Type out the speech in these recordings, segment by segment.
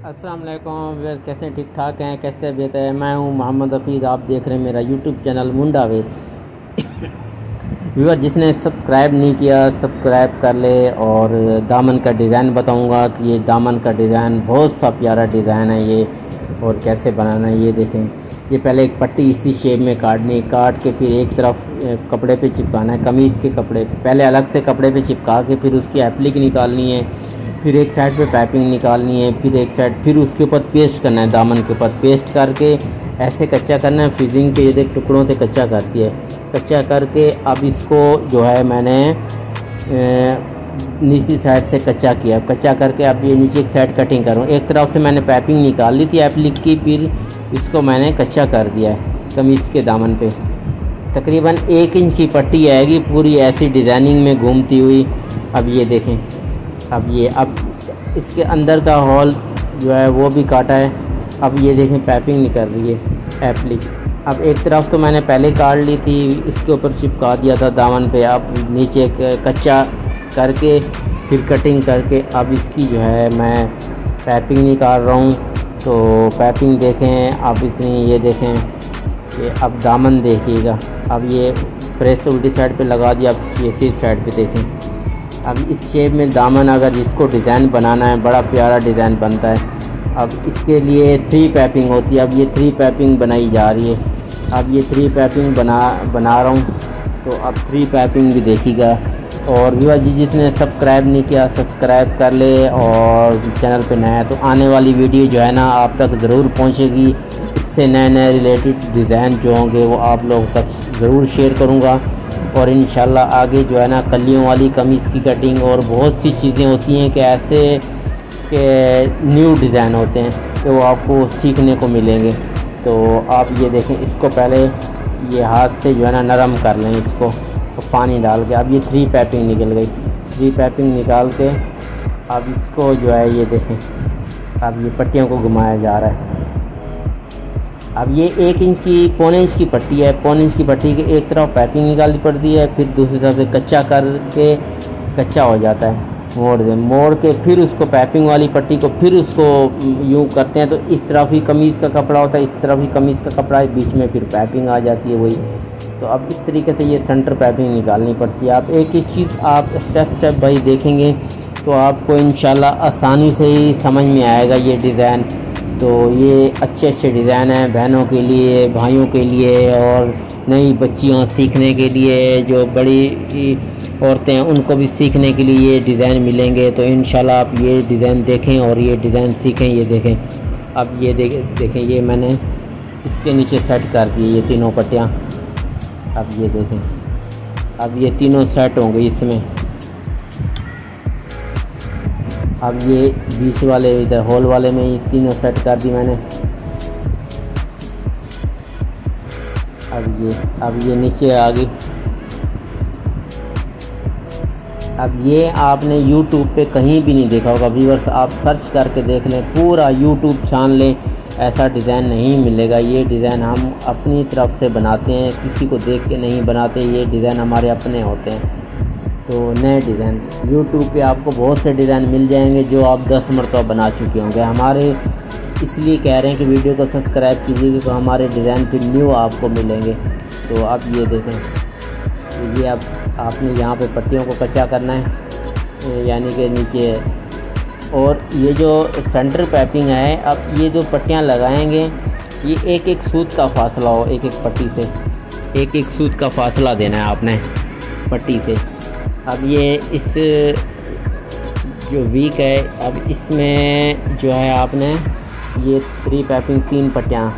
अस्सलाम वालेकुम। वे कैसे ठीक ठाक हैं, कैसे बेहतर है। मैं हूं मोहम्मद हफीज़, आप देख रहे हैं मेरा यूट्यूब चैनल मुंडा वे। व्यूअर जिसने सब्सक्राइब नहीं किया सब्सक्राइब कर ले। और दामन का डिज़ाइन बताऊंगा कि ये दामन का डिज़ाइन बहुत सा प्यारा डिज़ाइन है ये, और कैसे बनाना है ये देखें। ये पहले एक पट्टी इसी शेप में काटनी, काट के फिर एक तरफ कपड़े पे चिपकाना है, कमीज़ के कपड़े पहले अलग से कपड़े पे चिपका के फिर उसकी एप्लिक निकालनी है, फिर एक साइड पे पाइपिंग निकालनी है, फिर एक साइड फिर उसके ऊपर पेस्ट करना है, दामन के ऊपर पेस्ट करके ऐसे कच्चा करना है। फ्रीजिंग के ये टुकड़ों से कच्चा करती है, कच्चा करके अब इसको जो है मैंने नीचे साइड से कच्चा किया, कच्चा करके अब ये नीचे एक साइड कटिंग करूँ। एक तरफ से मैंने पाइपिंग निकाल ली थी एप्लिक की, फिर इसको मैंने कच्चा कर दिया है कमीज़ के दामन पे। तकरीबन 1 इंच की पट्टी आएगी पूरी ऐसी डिज़ाइनिंग में घूमती हुई। अब ये देखें, अब इसके अंदर का हॉल जो है वो भी काटा है। अब ये देखें पाइपिंग निकल रही है एप्लिक। अब एक तरफ तो मैंने पहले काट ली थी, इसके ऊपर चिपका दिया था दामन पे। अब नीचे कच्चा करके फिर कटिंग करके अब इसकी जो है मैं पाइपिंग निकाल रहा हूँ। तो पाइपिंग देखें अब इतनी, ये देखें ये। अब दामन देखिएगा, अब ये प्रेस उल्टी साइड पे लगा दिया, अब ये सीधी साइड पे देखें। अब इस शेप में दामन अगर जिसको डिज़ाइन बनाना है बड़ा प्यारा डिज़ाइन बनता है। अब इसके लिए 3 पाइपिंग होती है, अब ये 3 पाइपिंग बनाई जा रही है। अब ये 3 पाइपिंग बना रहा हूँ, तो अब 3 पाइपिंग भी देखिएगा। और व्यूअर जी जिसने सब्सक्राइब नहीं किया सब्सक्राइब कर ले, और चैनल पे नया है तो आने वाली वीडियो जो है ना आप तक ज़रूर पहुँचेगी। इससे नए नए रिलेटेड डिज़ाइन जो होंगे वो आप लोगों तक ज़रूर शेयर करूँगा। और इंशाल्लाह आगे जो है ना कलियों वाली कमीज़ की कटिंग और बहुत सी चीज़ें होती हैं कि ऐसे के न्यू डिज़ाइन होते हैं कि वो आपको सीखने को मिलेंगे। तो आप ये देखें, इसको पहले ये हाथ से जो है ना नरम कर लें इसको, तो पानी डाल के। अब ये 3 पाइपिंग निकल गई, 3 पाइपिंग निकाल के अब इसको जो है ये देखें, अब ये पट्टियों को घुमाया जा रहा है। अब ये 1 इंच की पौने इंच की पट्टी है, पौने इंच की पट्टी के एक तरफ पाइपिंग निकालनी पड़ती है, फिर दूसरी तरफ से कच्चा करके कच्चा हो जाता है, मोड़ के फिर उसको पाइपिंग वाली पट्टी को फिर उसको यूँ करते हैं। तो इस तरफ ही कमीज़ का कपड़ा होता है, इस तरफ ही कमीज़ का कपड़ा है, बीच में फिर पाइपिंग आ जाती है वही। तो अब इस तरीके से ये सेंटर पाइपिंग निकालनी पड़ती है। आप एक चीज़ आप स्टेप बाई देखेंगे तो आपको इंशाल्लाह आसानी से ही समझ में आएगा ये डिज़ाइन। तो ये अच्छे डिज़ाइन हैं बहनों के लिए, भाइयों के लिए, और नई बच्चियों सीखने के लिए, जो बड़ी औरतें हैं उनको भी सीखने के लिए ये डिज़ाइन मिलेंगे। तो इंशाल्लाह आप ये डिज़ाइन देखें और ये डिज़ाइन सीखें। ये देखें, अब ये देखें ये मैंने इसके नीचे सेट कर दिए ये तीनों पट्टियाँ। अब ये देखें, अब ये तीनों सेट होंगे इसमें। अब ये बीच वाले इधर होल वाले में ये तीनों सेट कर दी मैंने। अब ये नीचे आ गई। अब ये आपने YouTube पे कहीं भी नहीं देखा होगा व्यूअर्स, आप सर्च करके देख लें, पूरा YouTube छान लें, ऐसा डिज़ाइन नहीं मिलेगा। ये डिज़ाइन हम अपनी तरफ से बनाते हैं, किसी को देख के नहीं बनाते, ये डिज़ाइन हमारे अपने होते हैं। तो नए डिज़ाइन YouTube पे आपको बहुत से डिज़ाइन मिल जाएंगे जो आप 10 मरतबा बना चुके होंगे। हमारे इसलिए कह रहे हैं कि वीडियो को सब्सक्राइब कीजिए तो हमारे डिज़ाइन फिर न्यू आपको मिलेंगे। तो अब ये देखें, ये अब आपने यहाँ पे पट्टियों को कच्चा करना है, यानी कि नीचे। और ये जो सेंटर पाइपिंग है, अब ये जो पट्टियाँ लगाएंगे ये एक सूत का फासला हो, एक पट्टी से एक सूत का फासला देना है आपने पट्टी से। अब ये इस जो वीक है, अब इसमें जो है आपने ये 3 पाइपिंग 3 पट्टियाँ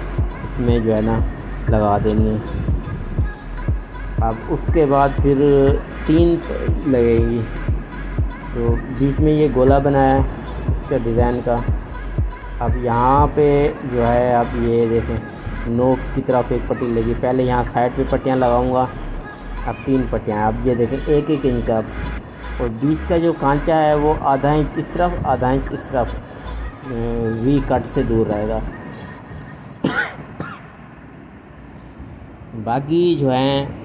इसमें जो है ना लगा देनी है। अब उसके बाद फिर 3 लगेगी। तो बीच में ये गोला बनाया है इसका डिज़ाइन का। अब यहाँ पे जो है, अब ये देखें नोक की तरफ एक पट्टी लगी, पहले यहाँ साइड पे पट्टियाँ लगाऊंगा। अब 3 पट्टियाँ, अब ये देखें 1 इंच का। और बीच का जो कांचा है वो आधा इंच इस तरफ, आधा इंच इस तरफ वी कट से दूर रहेगा। बाकी जो हैं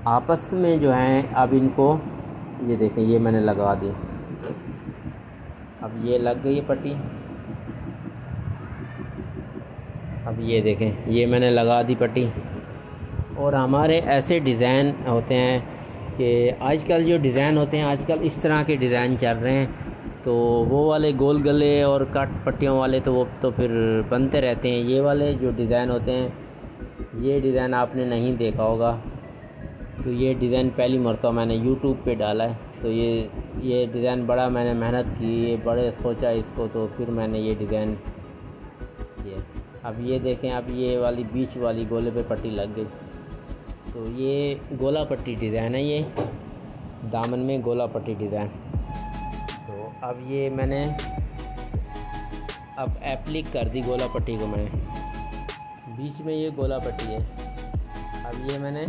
आपस में जो हैं, अब इनको ये देखें ये मैंने लगा दी। अब ये लग गई है पट्टी। अब ये देखें, ये मैंने लगा दी पट्टी। और हमारे ऐसे डिज़ाइन होते हैं कि आजकल जो डिज़ाइन होते हैं, आजकल इस तरह के डिज़ाइन चल रहे हैं। तो वो वाले गोल गले और कट पट्टियों वाले तो वो तो फिर बनते रहते हैं। ये वाले जो डिज़ाइन होते हैं, ये डिज़ाइन आपने नहीं देखा होगा। तो ये डिज़ाइन पहली मरतबा मैंने यूट्यूब पे डाला है। तो ये डिज़ाइन बड़ा मैंने मेहनत की, ये बड़े सोचा इसको, तो फिर मैंने ये डिज़ाइन किया। अब ये देखें, अब ये वाली बीच वाली गोले पे पट्टी लग गई। तो ये गोला पट्टी डिज़ाइन है, ये दामन में गोला पट्टी डिज़ाइन। तो अब ये मैंने अब एप्लिक कर दी गोला पट्टी को मैंने, बीच में ये गोला पट्टी है। अब ये मैंने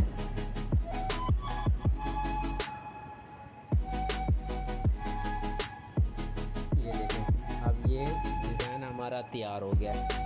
ये देखें, अब ये डिज़ाइन हमारा तैयार हो गया है।